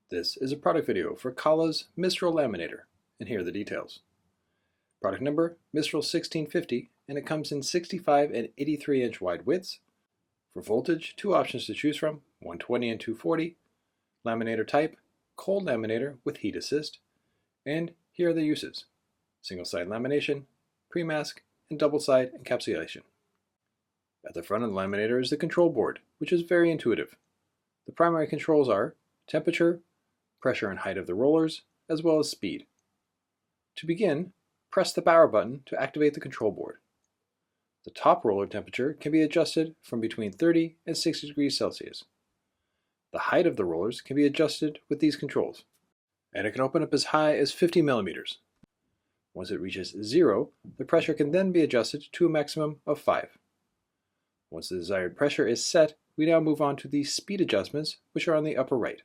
This is a product video for Kala's Mistral Laminator, and here are the details. Product number, Mistral 1650, and it comes in 65 and 83 inch wide widths. For voltage, two options to choose from, 120 and 240, laminator type, cold laminator with heat assist, and here are the uses: single side lamination, pre-mask, and double side encapsulation. At the front of the laminator is the control board, which is very intuitive. The primary controls are temperature, pressure and height of the rollers, as well as speed. To begin, press the power button to activate the control board. The top roller temperature can be adjusted from between 30 and 60 degrees Celsius. The height of the rollers can be adjusted with these controls, and it can open up as high as 50 millimeters. Once it reaches 0, the pressure can then be adjusted to a maximum of 5. Once the desired pressure is set, we now move on to the speed adjustments, which are on the upper right.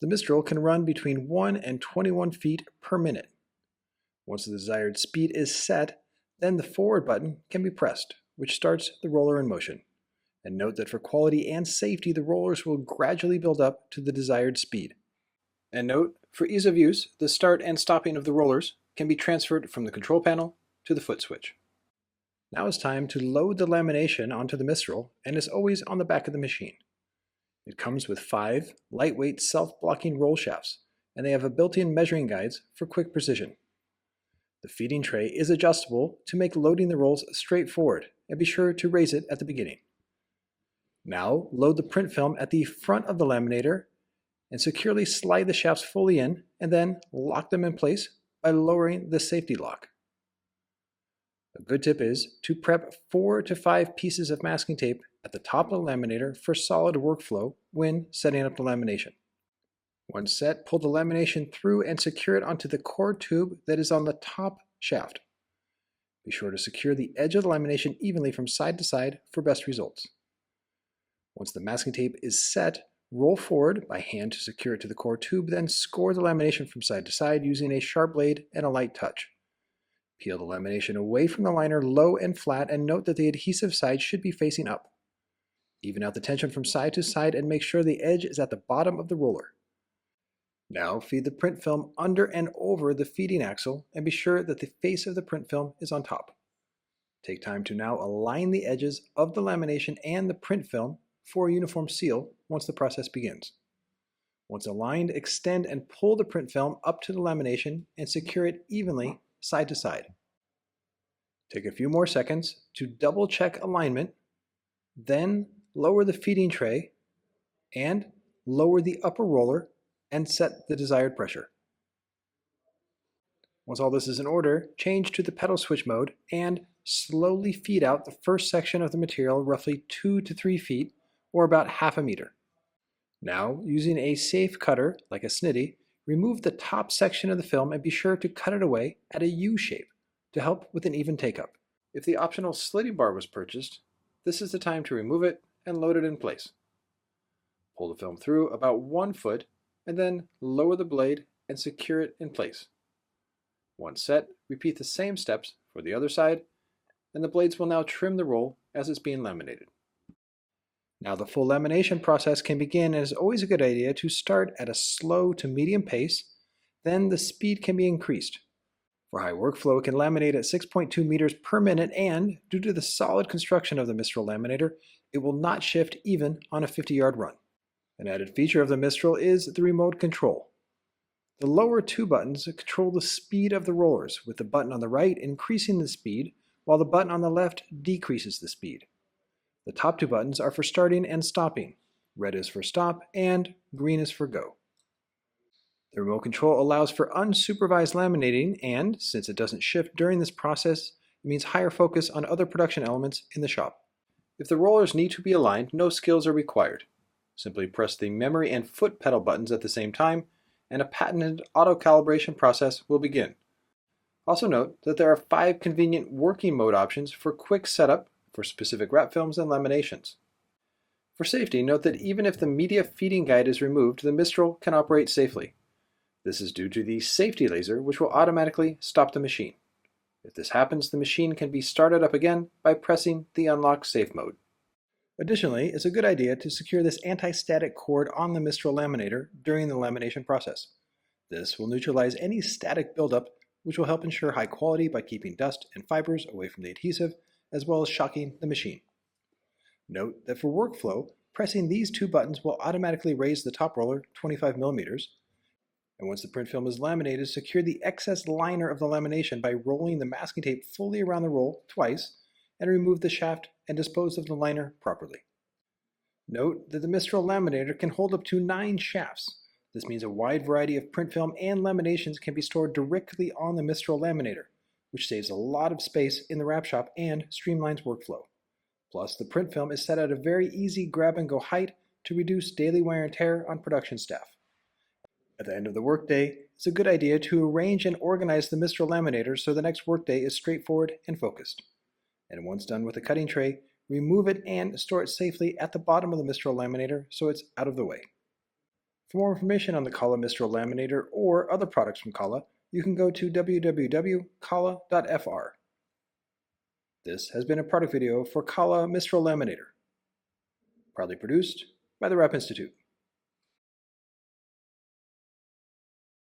The Mistral can run between 1 and 21 feet per minute. Once the desired speed is set, then the forward button can be pressed, which starts the roller in motion. And note that for quality and safety, the rollers will gradually build up to the desired speed. And note, for ease of use, the start and stopping of the rollers can be transferred from the control panel to the foot switch. Now it's time to load the lamination onto the Mistral, and is always on the back of the machine. It comes with 5 lightweight self-blocking roll shafts, and they have a built-in measuring guides for quick precision. The feeding tray is adjustable to make loading the rolls straightforward, and be sure to raise it at the beginning. Now load the print film at the front of the laminator and securely slide the shafts fully in, and then lock them in place by lowering the safety lock. A good tip is to prep 4 to 5 pieces of masking tape at the top of the laminator for solid workflow when setting up the lamination. Once set, pull the lamination through and secure it onto the core tube that is on the top shaft. Be sure to secure the edge of the lamination evenly from side to side for best results. Once the masking tape is set, roll forward by hand to secure it to the core tube, then score the lamination from side to side using a sharp blade and a light touch. Peel the lamination away from the liner low and flat, and note that the adhesive side should be facing up. Even out the tension from side to side and make sure the edge is at the bottom of the roller. Now feed the print film under and over the feeding axle, and be sure that the face of the print film is on top. Take time to now align the edges of the lamination and the print film for a uniform seal once the process begins. Once aligned, extend and pull the print film up to the lamination and secure it evenly side to side. Take a few more seconds to double check alignment, then lower the feeding tray and lower the upper roller and set the desired pressure. Once all this is in order, change to the pedal switch mode and slowly feed out the first section of the material roughly 2 to 3 feet, or about half a meter. Now, using a safe cutter like a snitty, remove the top section of the film and be sure to cut it away at a U shape to help with an even take-up. If the optional slitty bar was purchased, this is the time to remove it and load it in place. Pull the film through about 1 foot and then lower the blade and secure it in place. Once set, repeat the same steps for the other side, and the blades will now trim the roll as it's being laminated. Now the full lamination process can begin, and it's always a good idea to start at a slow to medium pace, then the speed can be increased. For high workflow, it can laminate at 6.2 meters per minute, and due to the solid construction of the Mistral laminator, it will not shift even on a 50-yard run. An added feature of the Mistral is the remote control. The lower 2 buttons control the speed of the rollers, with the button on the right increasing the speed, while the button on the left decreases the speed. The top 2 buttons are for starting and stopping. Red is for stop and green is for go. The remote control allows for unsupervised laminating, and since it doesn't shift during this process, it means higher focus on other production elements in the shop. If the rollers need to be aligned, no skills are required. Simply press the memory and foot pedal buttons at the same time, and a patented auto-calibration process will begin. Also note that there are 5 convenient working mode options for quick setup for specific wrap films and laminations. For safety, note that even if the media feeding guide is removed, the Mistral can operate safely. This is due to the safety laser, which will automatically stop the machine. If this happens, the machine can be started up again by pressing the unlock safe mode. Additionally, it's a good idea to secure this anti-static cord on the Mistral laminator during the lamination process. This will neutralize any static buildup, which will help ensure high quality by keeping dust and fibers away from the adhesive, as well as shocking the machine. Note that for workflow, pressing these two buttons will automatically raise the top roller 25 millimeters, and once the print film is laminated, secure the excess liner of the lamination by rolling the masking tape fully around the roll twice, and remove the shaft and dispose of the liner properly. Note that the Mistral laminator can hold up to 9 shafts. This means a wide variety of print film and laminations can be stored directly on the Mistral laminator, which saves a lot of space in the wrap shop and streamlines workflow. Plus, the print film is set at a very easy grab-and-go height to reduce daily wear and tear on production staff. At the end of the workday, it's a good idea to arrange and organize the Mistral laminator so the next workday is straightforward and focused. And once done with the cutting tray, remove it and store it safely at the bottom of the Mistral laminator so it's out of the way. For more information on the Kala Mistral laminator or other products from Kala, you can go to www.kala.fr. This has been a product video for Kala Mistral laminator, proudly produced by the Wrap Institute.